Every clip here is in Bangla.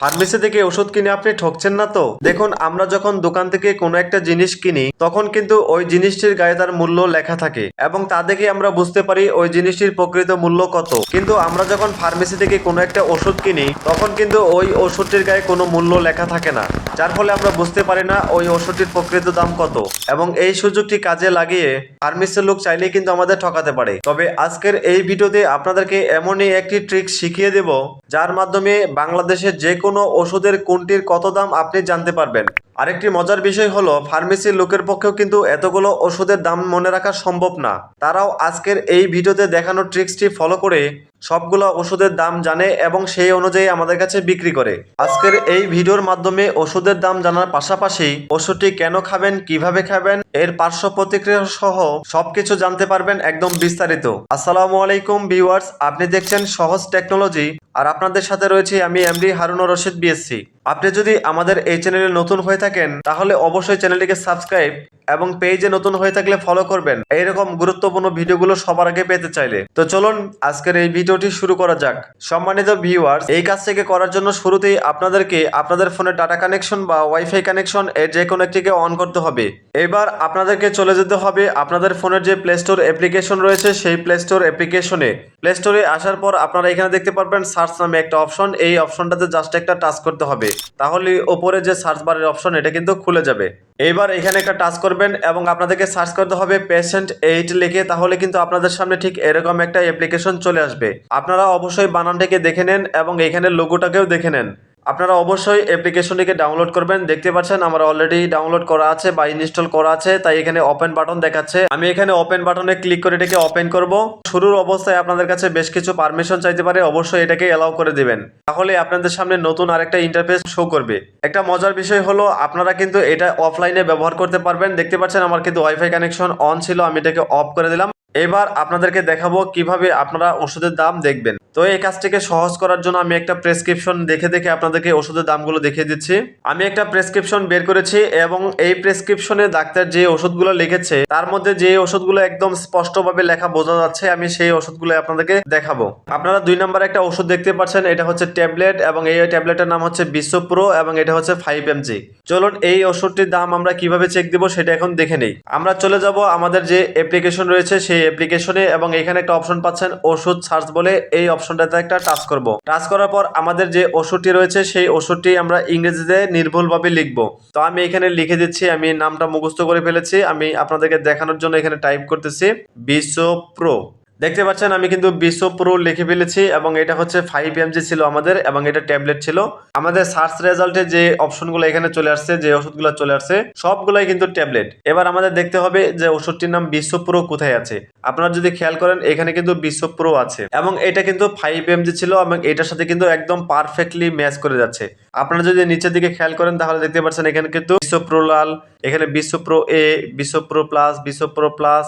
ফার্মেসি থেকে ওষুধ কিনে আপনি ঠকছেন না তো? দেখুন, আমরা যখন দোকান থেকে কোনো একটা জিনিস কিনি তখন কিন্তু ওই জিনিসটির গায়ে তার মূল্য লেখা থাকে এবং তা দেখে আমরা বুঝতে পারি ওই জিনিসটির প্রকৃত মূল্য কত। কিন্তু আমরা যখন ফার্মেসি থেকে কোনো একটা ওষুধ কিনি তখন কিন্তু ওই ওষুধটির গায়ে কোনো মূল্য লেখা থাকে না, যার ফলে আমরা বুঝতে পারি না ওই ওষুধটির প্রকৃত দাম কত। এবং এই সুযোগটি কাজে লাগিয়ে ফার্মেসির লোক চাইলেই কিন্তু আমাদের ঠকাতে পারে। তবে আজকের এই ভিডিওতে আপনাদেরকে এমনই একটি ট্রিক শিখিয়ে দেব যার মাধ্যমে বাংলাদেশের যে কোনো ওষুধের কোনটির কত দাম আপনি জানতে পারবেন। আরেকটি মজার বিষয় হলো, ফার্মেসির লোকের পক্ষেও কিন্তু এতগুলো ওষুধের দাম মনে রাখা সম্ভব না। তারাও আজকের এই ভিডিওতে দেখানো ট্রিক্সটি ফলো করে সবগুলো ওষুধের দাম জানে এবং সেই অনুযায়ী আমাদের কাছে বিক্রি করে। আজকের এই ভিডিওর মাধ্যমে ওষুধের দাম জানার পাশাপাশি ওষুধটি কেন খাবেন, কিভাবে খাবেন, এর পার্শ্ব প্রতিক্রিয়া সহ সবকিছু জানতে পারবেন একদম বিস্তারিত। আসসালামু আলাইকুম ভিউয়ার্স, আপনি দেখছেন সহজ টেকনোলজি আর আপনাদের সাথে রয়েছে আমি এমডি হারুনুর রশিদ বিএসসি। আপনি যদি আমাদের এই চ্যানেলে নতুন হয়ে থাকেন তাহলে অবশ্যই চ্যানেলটিকে সাবস্ক্রাইব এবং পেজে নতুন হয়ে থাকলে ফলো করবেন এইরকম গুরুত্বপূর্ণ ভিডিওগুলো সবার আগে পেতে চাইলে। তো চলুন আজকের এই ভিডিওটি শুরু করা যাক। সম্মানিত ভিউয়ার্স, এই কাজটিকে করার জন্য শুরুতেই আপনাদেরকে আপনাদের ফোনে ডাটা কানেকশন বা ওয়াইফাই কানেকশন এর যে কোনো একটিকে অন করতে হবে। এবার আপনাদেরকে চলে যেতে হবে আপনাদের ফোনের যে প্লে স্টোর অ্যাপ্লিকেশন রয়েছে সেই প্লে স্টোর অ্যাপ্লিকেশনে। প্লে স্টোরে আসার পর আপনারা এখানে দেখতে পারবেন সার্চ নামে একটা অপশন, এই অপশনটাতে জাস্ট একটা টাচ করতে হবে, তাহলে ওপরে যে সার্চ বারের অপশন এটা কিন্তু খুলে যাবে। এইবার এখানে একটা টাচ করবেন এবং আপনাদেরকে সার্চ করতে হবে পেশেন্ট 8 লিখে, তাহলে কিন্তু আপনাদের সামনে ঠিক এরকম একটা অ্যাপ্লিকেশন চলে আসবে। আপনারা অবশ্যই বানানটাকে দেখে নেন এবং এখানে লোগোটাকেও দেখে নেন। আপনারা অবশ্যই অ্যাপ্লিকেশনটিকে ডাউনলোড করবেন। দেখতে পাচ্ছেন আমার অলরেডি ডাউনলোড করা আছে বা ইনস্টল করা আছে, তাই এখানে ওপেন বাটন দেখাচ্ছে। আমি এখানে ওপেন বাটনে ক্লিক করে এটাকে ওপেন করব। শুরুর অবস্থায় আপনাদের কাছে বেশ কিছু পারমিশন চাইতে পারে, অবশ্যই এটাকে অ্যালাউ করে দিবেন, তাহলে আপনাদের সামনে নতুন আরেকটা ইন্টারফেস শো করবে। একটা মজার বিষয় হলো আপনারা কিন্তু এটা অফলাইনে ব্যবহার করতে পারবেন। দেখতে পাচ্ছেন আমার কিন্তু ওয়াইফাই কানেকশন অন ছিল, আমি এটাকে অফ করে দিলাম। এবার আপনাদেরকে দেখাবো কিভাবে আপনারা ওষুধের দাম দেখবেন। তো এই কাজটিকে সহজ করার জন্য আমি একটা প্রেসক্রিপশন দেখে দেখে আপনাদেরকে ওষুধের দামগুলো দেখিয়ে দিচ্ছি। আমি একটা প্রেসক্রিপশন বের করেছি এবং এই প্রেসক্রিপশনে ডাক্তার যে ওষুধগুলো লিখেছে তার মধ্যে যে ওষুধগুলো একদম স্পষ্টভাবে লেখা বোঝা যাচ্ছে আমি সেই ওষুধগুলো আপনাদেরকে দেখাবো। আপনারা 2 নম্বরে একটা ওষুধ দেখতে পাচ্ছেন, এটা হচ্ছে ট্যাবলেট এবং এই ট্যাবলেটের নাম হচ্ছে বিশ্বপ্রো এবং এটা হচ্ছে 5 mg। চলুন এই ওষুধটির দাম আমরা কিভাবে চেক দিব সেটা এখন দেখে নেই। আমরা চলে যাব আমাদের যে অ্যাপ্লিকেশন রয়েছে সেই অ্যাপ্লিকেশনে এবং এখানে একটা অপশন পাচ্ছেন ওষুধ সার্চ বলে, এই অপশনটাতে একটা টাচ করব। টাচ করার পর আমাদের যে ওষুধটি রয়েছে সেই ওষুধটি আমরা ইংরেজিতে নির্ভুলভাবে লিখব। তো আমি এখানে লিখে দিচ্ছি, আমি নামটা মুখস্থ করে ফেলেছি, আমি আপনাদেরকে দেখানোর জন্য এখানে টাইপ করতেছি বিশ্বপ্রো। দেখতে পাচ্ছেন আমি কিন্তু বিশ্বপ্রো লিখে ফেলেছি এবং এটা হচ্ছে 5 mg ছিল আমাদের এবং এটা ট্যাবলেট ছিল। আমাদের সার্চ রেজাল্টে যে অপশনগুলো এখানে চলে আসছে, যে ওষুধগুলো চলে আসছে সবগুলাই কিন্তু ট্যাবলেট। এবার আমাদের দেখতে হবে যে ওষুধটির নাম বিশ্বপ্রো কোথায় আছে। আপনারা যদি খেয়াল করেন এখানে কিন্তু বিশ্বপ্রো আছে এবং এটা কিন্তু 5 mg ছিল এবং এটার সাথে কিন্তু একদম পারফেক্টলি ম্যাচ করে যাচ্ছে। আপনারা যদি নিচের দিকে খেয়াল করেন তাহলে দেখতে পাচ্ছেন এখানে কিন্তু বিশ্বপ্রো লাল, এখানে বিশ্বপ্রো এ, বিশ্বপ্রো প্লাস, বিশ্বপ্রো প্লাস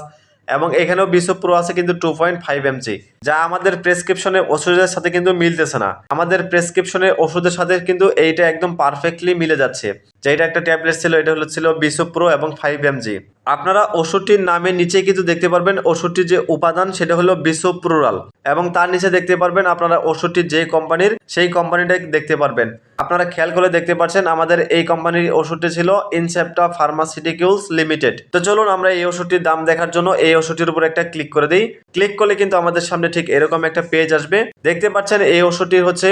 এবং এখানেও বিশ্বপ্রো আছে কিন্তু 2.5 mg, যা আমাদের প্রেসক্রিপশনে ওষুধের সাথে কিন্তু মিলতেছে না। আমাদের প্রেসক্রিপশনে ওষুধের সাথে কিন্তু এইটা একদম পারফেক্টলি মিলে যাচ্ছে। যেটা একটা ট্যাবলেট ছিল এটা ছিল বিশ্বপ্রো এবং 5 mg। আপনারা ওষুধটির নামের নিচে কিন্তু দেখতে পারবেন ওষুধটির যে উপাদান সেটা হলো বিশ্বপ্রুরাল এবং তার নিচে দেখতে পারবেন আপনারা ওষুধটির যে কোম্পানির সেই কোম্পানিটা দেখতে পারবেন। আপনারা খেয়াল করে দেখতে পাচ্ছেন আমাদের এই কোম্পানির ওষুধটি ছিল ইনসেপ্টা ফার্মাসিউটিক্যালস লিমিটেড। তো চলুন আমরা এই ওষুধটির দাম দেখার জন্য এই ওষুধটির উপর একটা ক্লিক করে দিই। ক্লিক করলে কিন্তু আমাদের সামনে ঠিক এরকম একটা পেজ আসবে। দেখতে পাচ্ছেন এই ওষুধটির হচ্ছে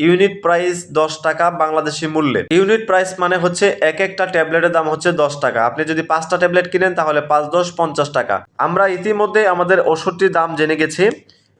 ইউনিট প্রাইস 10 টাকা বাংলাদেশি মূল্যে। ইউনিট প্রাইস মানে হচ্ছে এক একটা ট্যাবলেটের দাম হচ্ছে 10 টাকা। আপনি যদি 5টা ট্যাবলেট কিনেন তাহলে 5 10 50 টাকা। আমরা ইতিমধ্যে আমাদের ওষুধটির দাম জেনে গেছি।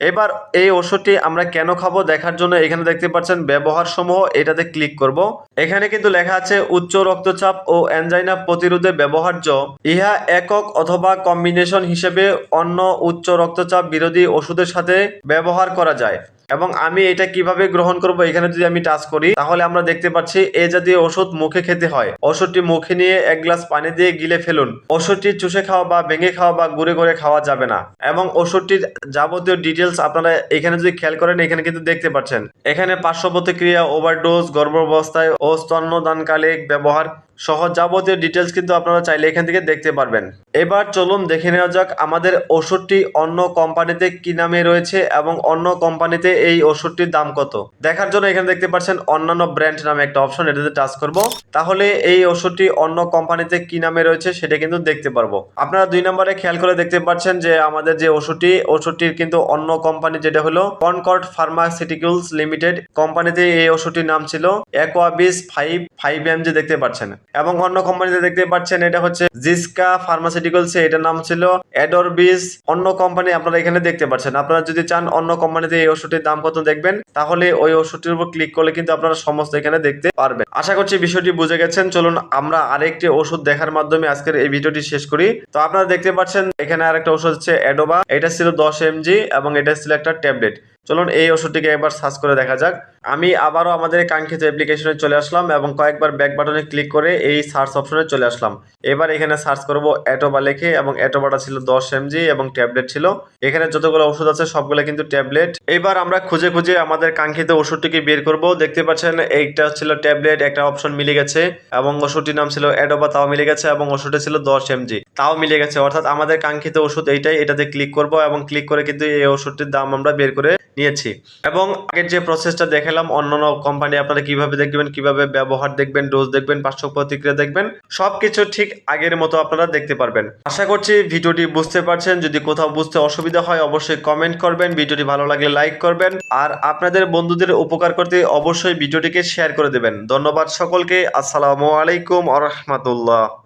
এবার এই ওষুধটি আমরা কেন খাবো দেখার জন্য এখানে দেখতে পাচ্ছেন ব্যবহার সমূহ, এটাতে ক্লিক করব। এখানে কিন্তু লেখা আছে উচ্চ রক্তচাপ ও অ্যানজাইনা প্রতিরোধে ব্যবহার্য। ইহা একক অথবা কম্বিনেশন হিসেবে অন্য উচ্চ রক্তচাপ বিরোধী ওষুধের সাথে ব্যবহার করা যায়। এবং আমি এটা কিভাবে গ্রহণ করব এখানে যদি আমি টাচ করি তাহলে আমরা দেখতে পাচ্ছি এই জাতীয় ওষুধ মুখে খেতে হয়। ওষুধটি মুখে নিয়ে 1 গ্লাস পানি দিয়ে গিলে ফেলুন। ওষুধটি চুষে খাওয়া বা ভেঙে খাওয়া বা গুঁড়ে করে খাওয়া যাবে না। এবং ওষুধটির যাবতীয় ডিটেলস আপনারা এখানে যদি খেয়াল করেন এখানে কিন্তু দেখতে পাচ্ছেন। এখানে পার্শ্ব প্রতিক্রিয়া, ওভারডোজ, গর্ভাবস্থায় ও স্তন্যদানকালে ব্যবহার সহ যাবতীয় ডিটেলস কিন্তু আপনারা চাইলে এখান থেকে দেখতে পারবেন। এবার চলুন দেখে নেওয়া যাক আমাদের ওষুধটি অন্য কোম্পানিতে কি নামে রয়েছে এবং অন্য কোম্পানিতে এই ওষুধটির দাম কত। দেখার জন্য এখানে দেখতে পাচ্ছেন অন্যান্য ব্র্যান্ড নামে একটা অপশন, এটাতে টাচ করব, তাহলে এই ওষুধটি অন্য কোম্পানিতে কি নামে রয়েছে সেটা কিন্তু দেখতে পারবো। আপনারা 2 নম্বরে খেয়াল করে দেখতে পাচ্ছেন যে আমাদের যে ওষুধটির কিন্তু অন্য কোম্পানি যেটা হলো কনকর্ড ফার্মাসিউটিক্যালস লিমিটেড কোম্পানিতে এই ওষুধটির নাম ছিল অ্যাকোয়াবিস 5 mg দেখতে পাচ্ছেন, এবং অন্য কোম্পানিতে দেখতে পাচ্ছেন এটা হচ্ছে জিসকা ফার্মাসিউটিক্যালস, এটার নাম ছিল অ্যাডরবিস। অন্য কোম্পানি আপনারা এখানে দেখতে পাচ্ছেন। আপনারা যদি চান অন্য কোম্পানিতে এই ওষুধটির দাম কত দেখবেন, তাহলে ওই ওষুধটির উপর ক্লিক করলে কিন্তু আপনারা সমস্ত এখানে দেখতে পারবেন। আশা করছি বিষয়টি বুঝে গেছেন। চলুন আমরা আরেকটি ওষুধ দেখার মাধ্যমে আজকের এই ভিডিওটি শেষ করি। তো আপনারা দেখতে পাচ্ছেন এখানে আরেকটা ওষুধ হচ্ছে অ্যাডোবা, এটা ছিল 10 mg এবং এটা ছিল একটা ট্যাবলেট। চলুন এই ওষুধটিকে একবার সার্চ করে দেখা যাক। আমি আবারও আমাদের কাঙ্ক্ষিত অ্যাপ্লিকেশনে চলে আসলাম এবং কয়েকবার ব্যাক বাটনে ক্লিক করে এই সার্চ অপশনে চলে আসলাম। এবার এখানে সার্চ করব অ্যাটোবা লিখে, এবং অ্যাটোবাটা ছিল 10 mg এবং ট্যাবলেট ছিল। এখানে যতগুলো ওষুধ আছে সবগুলো কিন্তু ট্যাবলেট। এবার আমরা খুঁজে খুঁজে আমাদের কাঙ্ক্ষিত ওষুধটিকে বের করব। দেখতে পাচ্ছেন এইটা ছিল ট্যাবলেট, একটা অপশন মিলে গেছে, এবং ওষুধটির নাম ছিল অ্যাডোবা, তাও মিলে গেছে, এবং ওষুধটা ছিল 10 mg, তাও মিলে গেছে। অর্থাৎ আমাদের কাঙ্ক্ষিত ওষুধ এইটাই, এটাতে ক্লিক করব এবং ক্লিক করে কিন্তু এই ওষুধটির দাম আমরা বের করে নিয়েছি। এবং আগের যে প্রসেসটা দেখালাম অন্যান্য কোম্পানি আপনারা কিভাবে দেখবেন, কিভাবে ব্যবহার দেখবেন, ডোজ দেখবেন, পার্শ্ব প্রতিক্রিয়া দেখবেন, সবকিছু ঠিক আগের মতো আপনারা দেখতে পারবেন। আশা করছি ভিডিওটি বুঝতে পারছেন। যদি কোথাও বুঝতে অসুবিধা হয় অবশ্যই কমেন্ট করবেন, ভিডিওটি ভালো লাগলে লাইক করবেন, আর আপনাদের বন্ধুদের উপকার করতে অবশ্যই ভিডিওটিকে শেয়ার করে দেবেন। ধন্যবাদ সকলকে। আসসালামু আলাইকুম ওয়া রাহমাতুল্লাহ।